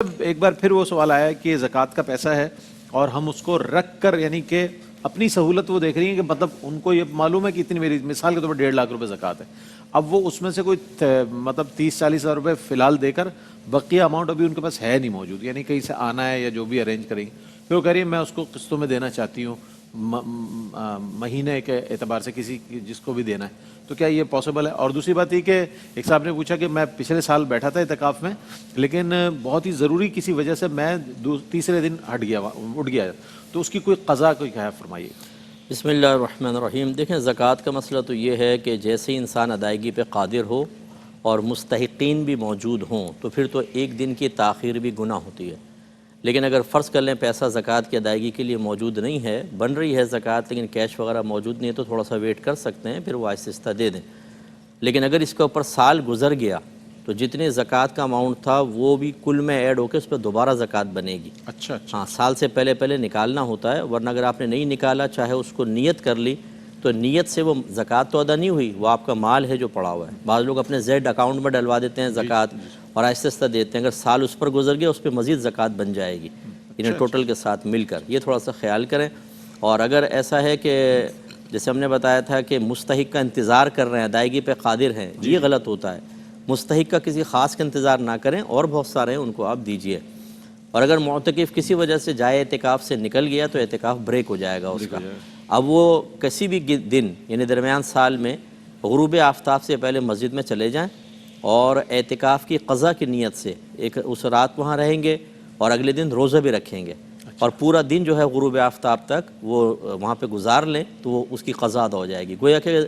ایک بار پھر وہ سوال آیا کہ زکوٰۃ کا پیسہ ہے اور ہم اس کو رکھ کر یعنی کہ اپنی سہولت وہ دیکھ رہی ہیں کہ مطلب ان کو یہ معلوم ہے کہ اتنی میری مثال کے طور پر 1.5 لاکھ روپے زکوٰۃ ہے. اب وہ اس میں سے کوئی مطلب 30-40 ہزار روپے فی الحال دے کر بقیہ اماؤنٹ ابھی ان کے پاس ہے نہیں موجود، یعنی کہیں سے آنا ہے یا جو بھی ارینج کریں گے. پھر وہ کہہ رہی ہے میں اس کو قسطوں میں دینا چاہتی ہوں مہینے کے اعتبار سے کسی جس کو بھی دینا ہے، تو کیا یہ پاسبل ہے؟ اور دوسری بات یہ کہ ایک صاحب نے پوچھا کہ میں پچھلے سال بیٹھا تھا اعتکاف میں لیکن بہت ہی ضروری کسی وجہ سے میں تیسرے دن اٹھ گیا، تو اس کی کوئی قضا کوئی کیا ہے فرمائیے. بسم اللہ الرحمن الرحیم. دیکھیں زکوٰۃ کا مسئلہ تو یہ ہے کہ جیسے انسان ادائیگی پہ قادر ہو اور مستحقین بھی موجود ہوں تو پھر تو ایک دن کی تاخیر بھی گناہ ہوتی ہے. لیکن اگر فرض کر لیں پیسہ زکوٰۃ کی ادائیگی کے لیے موجود نہیں ہے، بن رہی ہے زکوٰۃ لیکن کیش وغیرہ موجود نہیں ہے، تو تھوڑا سا ویٹ کر سکتے ہیں، پھر وہ آہستہ آہستہ دے دیں. لیکن اگر اس کے اوپر سال گزر گیا تو جتنے زکوٰۃ کا اماؤنٹ تھا وہ بھی کل میں ایڈ ہو کے اس پہ دوبارہ زکوٰۃ بنے گی. اچھا ہاں، سال سے پہلے نکالنا ہوتا ہے، ورنہ اگر آپ نے نہیں نکالا، چاہے اس کو نیت کر لی، تو نیت سے وہ زکوٰۃ تو ادا نہیں ہوئی، وہ آپ کا مال ہے جو پڑا ہوا ہے. بعض لوگ اپنے زیڈ اکاؤنٹ میں ڈلوا دیتے ہیں زکوٰۃ اور آہستہ آہستہ دیتے ہیں، اگر سال اس پر گزر گیا اس پہ مزید زکوٰۃ بن جائے گی، انہیں ٹوٹل کے ساتھ مل کر. یہ تھوڑا سا خیال کریں. اور اگر ایسا ہے کہ جیسے ہم نے بتایا تھا کہ مستحق کا انتظار کر رہے ہیں، ادائیگی پہ قادر ہیں، یہ غلط ہوتا ہے. مستحق کا کسی خاص کا انتظار نہ کریں، اور بہت سارے ہیں ان کو آپ دیجئے. اور اگر معتکف کسی وجہ سے جائے اعتکاف سے نکل گیا تو اعتکاف بریک ہو جائے گا اس کا. اب وہ کسی بھی دن یعنی درمیان سال میں غروب آفتاب سے پہلے مسجد میں چلے جائیں اور اعتکاف کی قضا کی نیت سے ایک اس رات وہاں رہیں گے اور اگلے دن روزہ بھی رکھیں گے، اور پورا دن جو ہے غروب آفتاب تک وہ وہاں پہ گزار لیں تو وہ اس کی قضا ادا ہو جائے گی. گویا کہ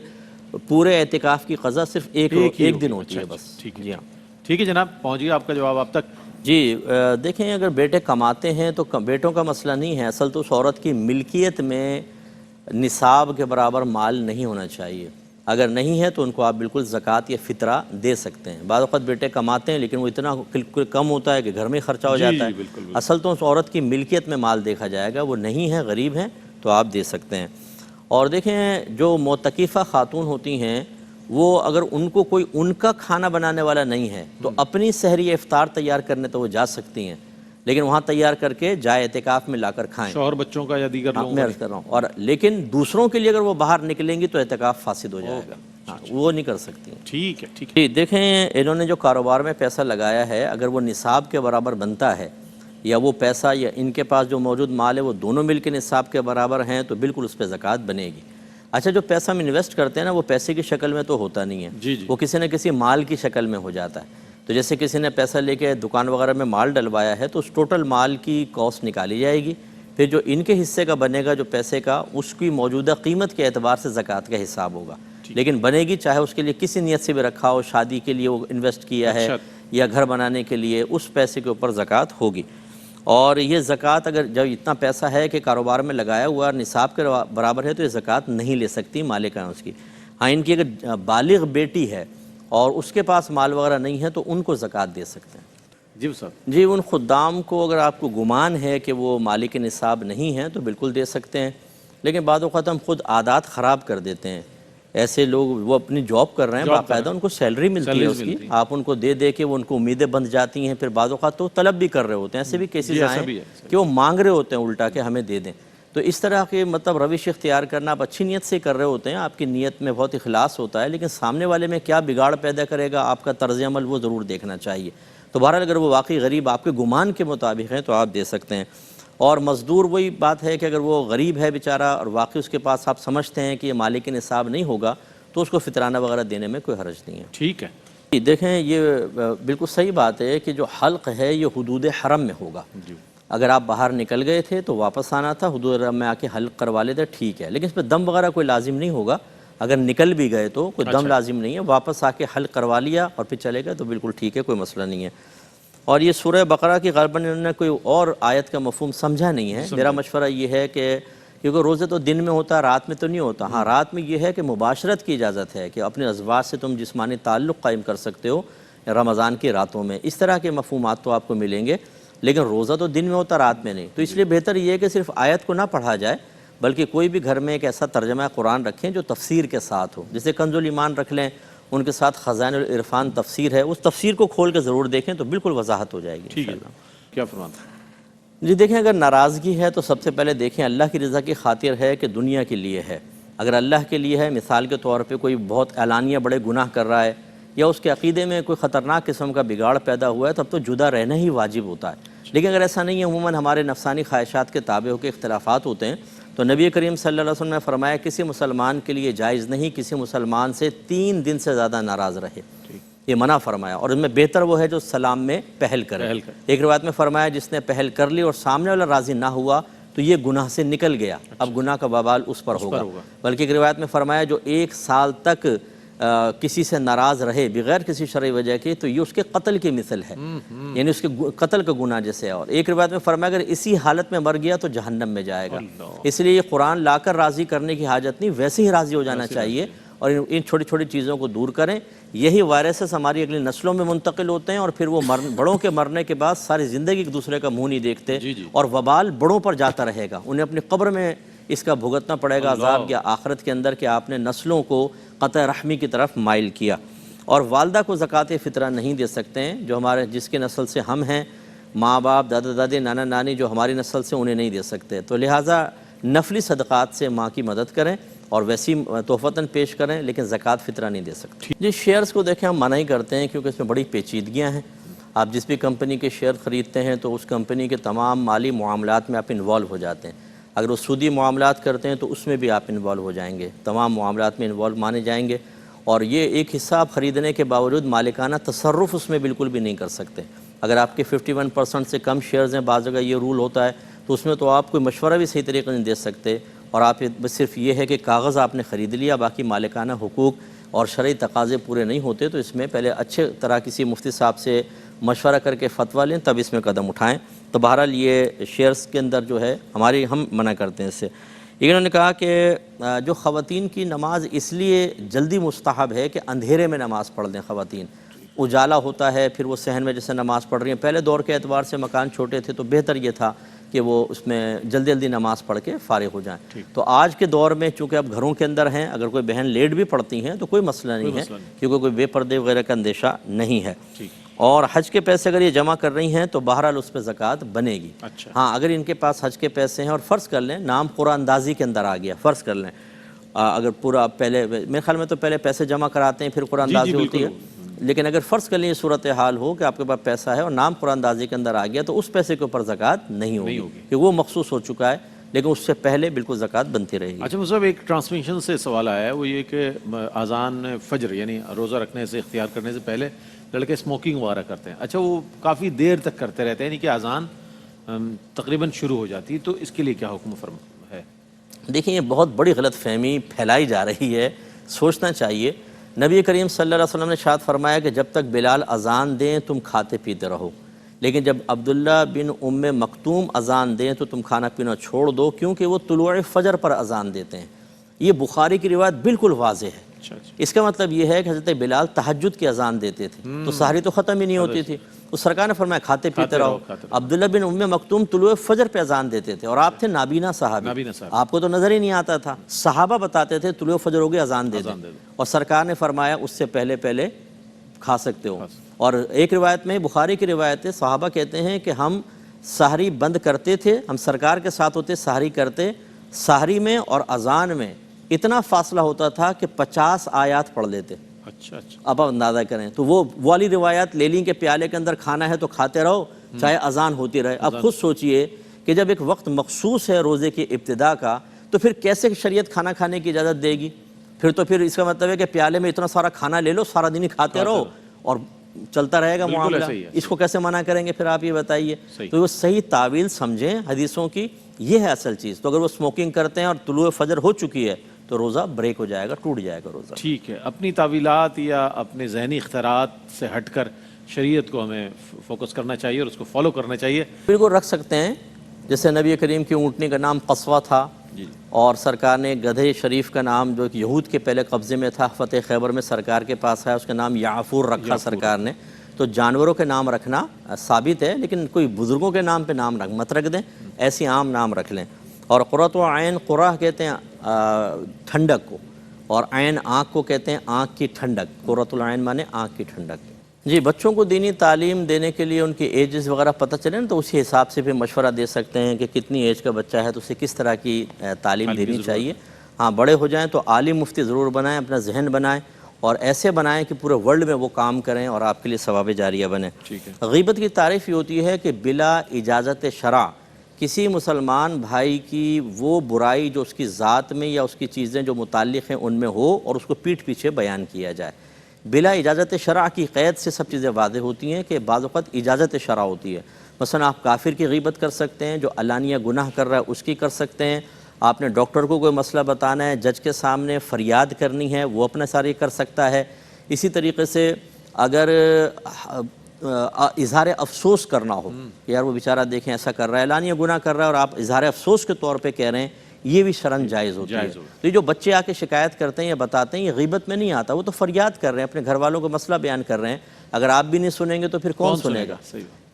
پورے اعتکاف کی قضا صرف ایک دن ہوتی ہے بس. جی ہاں، ٹھیک ہے جناب، پہنچ گیا آپ کا جواب آپ تک. جی دیکھیں، اگر بیٹے کماتے ہیں تو بیٹوں کا مسئلہ نہیں ہے. اصل تو اس عورت کی ملکیت میں نصاب کے برابر مال نہیں ہونا چاہیے. اگر نہیں ہے تو ان کو آپ بالکل زکوٰۃ یا فطرہ دے سکتے ہیں. بعض اوقات بیٹے کماتے ہیں لیکن وہ اتنا کم ہوتا ہے کہ گھر میں خرچہ ہو جاتا ہے. اصل تو اس عورت کی ملکیت میں مال دیکھا جائے گا، وہ نہیں ہے، غریب ہیں، تو آپ دے سکتے ہیں. اور دیکھیں، جو معتکفہ خاتون ہوتی ہیں وہ اگر ان کو کوئی ان کا کھانا بنانے والا نہیں ہے تو اپنی سحری افطار تیار کرنے تو وہ جا سکتی ہیں، لیکن وہاں تیار کر کے جائے اعتکاف میں لا کر کھائیں. شوہر بچوں کا یا دیگر لوگوں میں عرض کر رہا ہوں. اور لیکن دوسروں کے لیے اگر وہ باہر نکلیں گی تو اعتکاف فاسد ہو جائے گا. ہاں، وہ نہیں کر سکتی. ٹھیک ہے. دیکھیں، انہوں نے جو کاروبار میں پیسہ لگایا ہے اگر وہ نصاب کے برابر بنتا ہے یا وہ پیسہ یا ان کے پاس جو موجود مال ہے وہ دونوں مل کے نصاب کے برابر ہیں تو بالکل اس پہ زکوٰۃ بنے گی. اچھا، جو پیسہ ہم انویسٹ کرتے ہیں نا وہ پیسے کی شکل میں تو ہوتا نہیں ہے، وہ کسی نہ کسی مال کی شکل میں ہو جاتا ہے. تو جیسے کسی نے پیسہ لے کے دکان وغیرہ میں مال ڈلوایا ہے تو اس ٹوٹل مال کی کاسٹ نکالی جائے گی، پھر جو ان کے حصے کا بنے گا جو پیسے کا، اس کی موجودہ قیمت کے اعتبار سے زکوٰۃ کا حساب ہوگا. لیکن بنے گی چاہے اس کے لیے کسی نیت سے بھی رکھا ہو، شادی کے لیے وہ انویسٹ کیا ہے یا گھر بنانے کے لیے، اس پیسے کے اوپر زکوٰۃ ہوگی. اور یہ زکوٰۃ اگر جب اتنا پیسہ ہے کہ کاروبار میں لگایا ہوا نصاب کے برابر ہے تو یہ زکوٰۃ نہیں لے سکتی مالکان اس کی. ہاں، ان کی اگر بالغ بیٹی ہے اور اس کے پاس مال وغیرہ نہیں ہے تو ان کو زکوٰۃ دے سکتے ہیں. جی صاحب. جی، ان خدام کو اگر آپ کو گمان ہے کہ وہ مالک نصاب نہیں ہیں تو بالکل دے سکتے ہیں. لیکن بعض اوقات ہم خود عادات خراب کر دیتے ہیں. ایسے لوگ وہ اپنی جاب کر رہے ہیں، باقاعدہ ان کو سیلری ملتی ہے اس کی، آپ ان کو دے دے کے وہ ان کو امیدیں بند جاتی ہیں. پھر بعض اوقات تو طلب بھی کر رہے ہوتے ہیں، ایسے بھی کیسز آئے کہ وہ مانگ رہے ہوتے ہیں الٹا کہ ہمیں دے دیں. تو اس طرح کے مطلب روش اختیار کرنا، آپ اچھی نیت سے کر رہے ہوتے ہیں، آپ کی نیت میں بہت اخلاص ہوتا ہے، لیکن سامنے والے میں کیا بگاڑ پیدا کرے گا آپ کا طرز عمل وہ ضرور دیکھنا چاہیے. تو بہرحال اگر وہ واقعی غریب آپ کے گمان کے مطابق ہیں تو آپ دے سکتے ہیں. اور مزدور وہی بات ہے کہ اگر وہ غریب ہے بیچارہ اور واقعی اس کے پاس آپ سمجھتے ہیں کہ یہ مالک نصاب نہیں ہوگا تو اس کو فطرانہ وغیرہ دینے میں کوئی حرج نہیں ہے. ٹھیک ہے. دیکھیں، یہ بالکل صحیح بات ہے کہ جو حلق ہے یہ حدود حرم میں ہوگا. اگر آپ باہر نکل گئے تھے تو واپس آنا تھا، حدود حرم میں آ کے حلق کروا لیتے، ٹھیک ہے، لیکن اس پہ دم وغیرہ کوئی لازم نہیں ہوگا. اگر نکل بھی گئے تو کوئی دم لازم نہیں ہے، واپس آ کے حلق کروا لیا اور پھر چلے گئے تو بالکل ٹھیک ہے، کوئی مسئلہ نہیں ہے. اور یہ سورہ بقرہ کی غالباً انہوں نے کوئی اور آیت کا مفہوم سمجھا نہیں ہے. میرا مشورہ یہ ہے کہ کیونکہ روزے تو دن میں ہوتا ہے، رات میں تو نہیں ہوتا. ہاں، رات میں یہ ہے کہ مباشرت کی اجازت ہے کہ اپنے ازواج سے تم جسمانی تعلق قائم کر سکتے ہو رمضان کی راتوں میں. اس طرح کے مفہومات تو آپ کو ملیں گے، لیکن روزہ تو دن میں ہوتا، رات میں نہیں. تو اس لیے بہتر یہ ہے کہ صرف آیت کو نہ پڑھا جائے بلکہ کوئی بھی گھر میں ایک ایسا ترجمہ قرآن رکھیں جو تفسیر کے ساتھ ہو. جیسے کنز الایمان رکھ لیں، ان کے ساتھ خزائن العرفان تفسیر ہے، اس تفسیر کو کھول کے ضرور دیکھیں تو بالکل وضاحت ہو جائے گی. ٹھیک ہے. کیا فرماتے ہیں؟ جی دیکھیں، اگر ناراضگی ہے تو سب سے پہلے دیکھیں اللہ کی رضا کی خاطر ہے کہ دنیا کے لیے ہے۔ اگر اللہ کے لیے ہے، مثال کے طور پہ کوئی بہت اعلانیہ بڑے گناہ کر رہا ہے یا اس کے عقیدے میں کوئی خطرناک قسم کا بگاڑ پیدا ہوا ہے، تب تو جدا رہنا ہی واجب ہوتا ہے۔ لیکن اگر ایسا نہیں ہے، عموماً ہمارے نفسانی خواہشات کے تابع ہو کے اختلافات ہوتے ہیں، تو نبی کریم صلی اللہ علیہ وسلم نے فرمایا کسی مسلمان کے لیے جائز نہیں کسی مسلمان سے 3 دن سے زیادہ ناراض رہے، یہ منع فرمایا۔ اور ان میں بہتر وہ ہے جو سلام میں پہل کرے۔ ایک روایت میں فرمایا جس نے پہل کر لی اور سامنے والا راضی نہ ہوا تو یہ گناہ سے نکل گیا، اب گناہ کا وبال اس پر ہوگا۔ بلکہ ایک روایت میں فرمایا جو 1 سال تک کسی سے ناراض رہے بغیر کسی شرعی وجہ کے تو یہ اس کے قتل کی مثل ہے، یعنی اس کے قتل کا گناہ جیسے ہے۔ اور ایک روایت میں فرمایا اگر اسی حالت میں مر گیا تو جہنم میں جائے گا۔ اس لیے یہ قرآن لا کر راضی کرنے کی حاجت نہیں، ویسے ہی راضی ہو جانا چاہیے اور ان چھوٹی چھوٹی چیزوں کو دور کریں۔ یہی وائرسز ہماری اگلی نسلوں میں منتقل ہوتے ہیں اور پھر وہ بڑوں کے مرنے کے بعد ساری زندگی ایک دوسرے کا منہ نہیں دیکھتے اور وبال بڑوں پر جاتا رہے گا، انہیں اپنی قبر میں اس کا بھگتنا پڑے گا عذاب یا آخرت کے اندر کہ آپ نے نسلوں کو قطع رحمی کی طرف مائل کیا۔ اور والدہ کو زکوٰۃ فطرہ نہیں دے سکتے ہیں، جو جس کے نسل سے ہم ہیں، ماں باپ دادا دادی نانا نانی جو ہماری نسل سے انہیں نہیں دے سکتے، تو لہٰذا نفلی صدقات سے ماں کی مدد کریں اور ویسی تحفتاً پیش کریں، لیکن زکوٰۃ فطرہ نہیں دے سکتے۔ جی شیئرز کو دیکھیں ہم منع ہی کرتے ہیں کیونکہ اس میں بڑی پیچیدگیاں ہیں۔ آپ جس بھی کمپنی کے شیئر خریدتے ہیں تو اس کمپنی کے تمام مالی معاملات میں آپ انوالو ہو جاتے ہیں۔ اگر وہ سودی معاملات کرتے ہیں تو اس میں بھی آپ انوالو ہو جائیں گے، تمام معاملات میں انوالو مانے جائیں گے، اور یہ ایک حصہ آپ خریدنے کے باوجود مالکانہ تصرف اس میں بالکل بھی نہیں کر سکتے۔ اگر آپ کے 51% سے کم شیئرز ہیں، بعض جگہ یہ رول ہوتا ہے، تو اس میں تو آپ کوئی مشورہ بھی صحیح طریقے نہیں دے سکتے، اور آپ بس صرف یہ ہے کہ کاغذ آپ نے خرید لیا، باقی مالکانہ حقوق اور شرعی تقاضے پورے نہیں ہوتے، تو اس میں پہلے اچھے طرح کسی مفتی صاحب سے مشورہ کر کے فتویٰ لیں تب اس میں قدم اٹھائیں۔ تو بہرحال یہ شیئرز کے اندر جو ہے ہم منع کرتے ہیں اس سے۔ انہوں نے کہا کہ جو خواتین کی نماز اس لیے جلدی مستحب ہے کہ اندھیرے میں نماز پڑھ دیں خواتین، اجالا ہوتا ہے پھر وہ صحن میں جیسے نماز پڑھ رہی ہیں، پہلے دور کے اعتبار سے مکان چھوٹے تھے تو بہتر یہ تھا کہ وہ اس میں جلدی جلدی نماز پڑھ کے فارغ ہو جائیں۔ تو آج کے دور میں چونکہ اب گھروں کے اندر ہیں، اگر کوئی بہن لیٹ بھی پڑھتی ہیں تو کوئی مسئلہ نہیں ہے، کیونکہ کوئی بے پردے وغیرہ کا اندیشہ نہیں ہے۔ اور حج کے پیسے اگر یہ جمع کر رہی ہیں تو بہرحال اس پہ زکوٰۃ بنے گی۔ ہاں اگر ان کے پاس حج کے پیسے ہیں اور فرض کر لیں نام قرآن اندازی کے اندر آ گیا، فرض کر لیں اگر پورا پہلے میرے خیال میں تو پہلے پیسے جمع کراتے ہیں پھر قرآن اندازی ہوتی ہے، لیکن اگر فرض کر لیں یہ صورتحال ہو کہ آپ کے پاس پیسہ ہے اور نام قرآن اندازی کے اندر آ گیا تو اس پیسے کے اوپر زکوٰۃ نہیں ہوگی کہ وہ مخصوص ہو چکا ہے، لیکن اس سے پہلے بالکل زکوٰۃ بنتی رہے گی۔ اچھا مصعب، ایک ٹرانسمیشن سے سوال آیا ہے، وہ یہ کہ اذان فجر یعنی روزہ رکھنے سے اختیار کرنے سے پہلے لڑکے اسموکنگ وغیرہ کرتے ہیں، اچھا وہ کافی دیر تک کرتے رہتے ہیں، یعنی کہ اذان تقریباً شروع ہو جاتی، تو اس کے لیے کیا حکم ہے؟ دیکھیں یہ بہت بڑی غلط فہمی پھیلائی جا رہی ہے، سوچنا چاہیے۔ نبی کریم صلی اللہ علیہ وسلم نے ارشاد فرمایا کہ جب تک بلال اذان دیں تم کھاتے پیتے رہو، لیکن جب عبداللہ بن ام مکتوم اذان دیں تو تم کھانا پینا چھوڑ دو، کیونکہ وہ طلوع فجر پر اذان دیتے ہیں۔ یہ بخاری کی روایت بالکل واضح ہے۔ اس کا مطلب یہ ہے کہ حضرت بلال تہجد کی اذان دیتے تھے تو سحری تو ختم ہی نہیں ہوتی تھی، تو سرکار نے فرمایا کھاتے پیتے رہو۔ عبداللہ بن ام مکتوم طلوع فجر پہ اذان دیتے تھے اور آپ تھے نابینا صحابی، آپ کو تو نظر ہی نہیں آتا تھا، صحابہ بتاتے تھے طلوع فجر ہو گئی اذان دے دیں، اور سرکار نے فرمایا اس سے پہلے پہلے کھا سکتے ہو۔ اور ایک روایت میں بخاری کی روایت ہے، صحابہ کہتے ہیں کہ ہم سحری بند کرتے تھے، ہم سرکار کے ساتھ ہوتے سحری کرتے، سحری میں اور اذان میں اتنا فاصلہ ہوتا تھا کہ 50 آیات پڑھ لیتے۔ اب آپ اندازہ کریں تو وہ والی روایات لے لیں کہ پیالے کے اندر کھانا ہے تو کھاتے رہو چاہے اذان ہوتی رہے۔ اب خود سوچئے کہ جب ایک وقت مخصوص ہے روزے کی ابتدا کا تو پھر کیسے شریعت کھانا کھانے کی اجازت دے گی؟ پھر اس کا مطلب ہے کہ پیالے میں اتنا سارا کھانا لے لو، سارا دن ہی کھاتے رہو اور چلتا رہے گا معاملہ، اس کو کیسے منع کریں گے پھر آپ یہ بتائیے؟ تو وہ صحیح تعویل سمجھیں حدیثوں کی، یہ ہے اصل چیز۔ تو اگر وہ اسموکنگ کرتے ہیں اور طلوع فجر ہو چکی ہے تو روزہ بریک ہو جائے گا، ٹوٹ جائے گا روزہ۔ ٹھیک ہے، اپنی تعویلات یا اپنے ذہنی اختیارات سے ہٹ کر شریعت کو ہمیں فوکس کرنا چاہیے اور اس کو فالو کرنا چاہیے۔ بالکل رکھ سکتے ہیں، جیسے نبی کریم کی اونٹنی کا نام قصوہ تھا، اور سرکار نے گدھے شریف کا نام جو یہود کے پہلے قبضے میں تھا فتح خیبر میں سرکار کے پاس ہے، اس کا نام یعفور رکھا سرکار نے۔ تو جانوروں کے نام رکھنا ثابت ہے، لیکن کوئی بزرگوں کے نام پہ نام مت رکھ دیں، ایسی عام نام رکھ لیں۔ اور قرۃ عین، قرہ کہتے ہیں ٹھنڈک کو، اور عین آنکھ کو کہتے ہیں آنکھ کی ٹھنڈک، قرۃ العین مانے آنکھ کی ٹھنڈک۔ جی، بچوں کو دینی تعلیم دینے کے لیے ان کی ایجز وغیرہ پتہ چلے نا تو اسی حساب سے پھر مشورہ دے سکتے ہیں کہ کتنی ایج کا بچہ ہے تو اسے کس طرح کی تعلیم دینی چاہیے. ہاں، بڑے ہو جائیں تو عالم مفتی ضرور بنائیں، اپنا ذہن بنائیں اور ایسے بنائیں کہ پورے ورلڈ میں وہ کام کریں اور آپ کے لیے ثواب جاریہ بنے. غیبت کی تعریف یہ ہوتی ہے کہ بلا اجازت شرع کسی مسلمان بھائی کی وہ برائی جو اس کی ذات میں یا اس کی چیزیں جو متعلق ہیں ان میں ہو اور اس کو پیٹھ پیچھے بیان کیا جائے. بلا اجازت شرع کی قید سے سب چیزیں واضح ہوتی ہیں کہ بعض اوقات اجازت شرع ہوتی ہے. مثلا آپ کافر کی غیبت کر سکتے ہیں، جو علانیہ گناہ کر رہا ہے اس کی کر سکتے ہیں. آپ نے ڈاکٹر کو کوئی مسئلہ بتانا ہے، جج کے سامنے فریاد کرنی ہے، وہ اپنے ساری کر سکتا ہے. اسی طریقے سے اگر اظہار افسوس کرنا ہو کہ یار وہ بیچارہ دیکھیں ایسا کر رہا ہے، اعلانیہ گناہ کر رہا ہے اور آپ اظہار افسوس کے طور پہ کہہ رہے ہیں، یہ بھی شرعاً جائز ہوتی ہے. تو یہ جو بچے آ کے شکایت کرتے ہیں یا بتاتے ہیں یہ غیبت میں نہیں آتا، وہ تو فریاد کر رہے ہیں، اپنے گھر والوں کو مسئلہ بیان کر رہے ہیں. اگر آپ بھی نہیں سنیں گے تو پھر کون سنے گا؟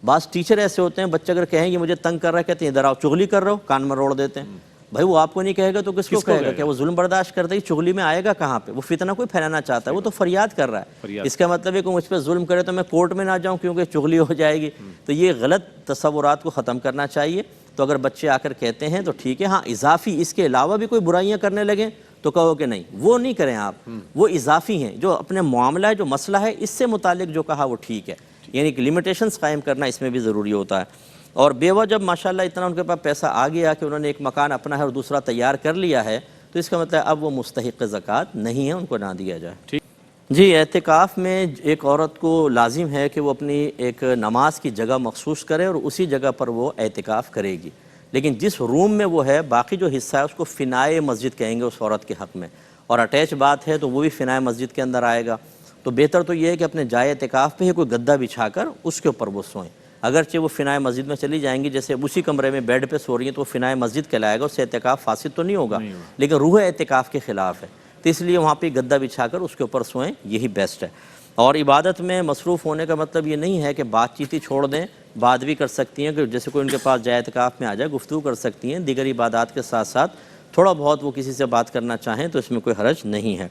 بعض ٹیچر ایسے ہوتے ہیں، بچے اگر کہیں کہ مجھے تنگ کر رہا ہے، کہتے ہیں ادھر آؤ، چغلی کر رہا ہو، کان میں روڑ دیتے ہیں. بھائی وہ آپ کو نہیں کہے گا تو کس کو کہے گا؟ کہ وہ ظلم برداشت کرتا ہے، چغلی میں آئے گا کہاں پہ؟ وہ فتنہ کوئی پھیلانا چاہتا ہے، وہ تو فریاد کر رہا ہے. اس کا مطلب ہے کہ مجھ پہ ظلم کرے تو میں کورٹ میں نہ جاؤں کیونکہ چغلی ہو جائے گی. تو یہ غلط تصورات کو ختم کرنا چاہیے. تو اگر بچے آ کر کہتے ہیں تو ٹھیک ہے. ہاں، اضافی اس کے علاوہ بھی کوئی برائیاں کرنے لگیں تو کہو کہ نہیں، وہ نہیں کریں آپ، وہ اضافی ہیں. جو اپنے معاملہ ہے، جو مسئلہ ہے، اس سے متعلق جو کہا وہ ٹھیک ہے. یعنی کہ لمیٹیشنز قائم کرنا اس میں بھی ضروری ہوتا ہے. اور بیوہ جب ماشاءاللہ اتنا ان کے پاس پیسہ آ گیا کہ انہوں نے ایک مکان اپنا ہے اور دوسرا تیار کر لیا ہے تو اس کا مطلب اب وہ مستحق زکوٰۃ نہیں ہے، ان کو نہ دیا جائے. جی، اعتکاف میں ایک عورت کو لازم ہے کہ وہ اپنی ایک نماز کی جگہ مخصوص کرے اور اسی جگہ پر وہ اعتکاف کرے گی. لیکن جس روم میں وہ ہے باقی جو حصہ ہے اس کو فنائے مسجد کہیں گے اس عورت کے حق میں، اور اٹیچ بات ہے تو وہ بھی فنائے مسجد کے اندر آئے گا. تو بہتر تو یہ ہے کہ اپنے جائے اعتکاف پہ ہی کوئی گدا بچھا کر اس کے اوپر وہ سوئیں. اگرچہ وہ فنائے مسجد میں چلی جائیں گی، جیسے اسی کمرے میں بیڈ پہ سو رہی ہیں تو وہ فنائے مسجد کہلائے گا، اس سے اعتکاف فاسد تو نہیں ہوگا لیکن روح اعتکاف کے خلاف ہے. تو اس لیے وہاں پہ گدا بچھا کر اس کے اوپر سوئیں، یہی بیسٹ ہے. اور عبادت میں مصروف ہونے کا مطلب یہ نہیں ہے کہ بات چیت ہی چھوڑ دیں، بات بھی کر سکتی ہیں کہ جیسے کوئی ان کے پاس جائے اعتکاف میں آ جائے گفتگو کر سکتی ہیں. دیگر عبادات کے ساتھ ساتھ تھوڑا بہت وہ کسی سے بات کرنا چاہیں تو اس میں کوئی حرج نہیں ہے.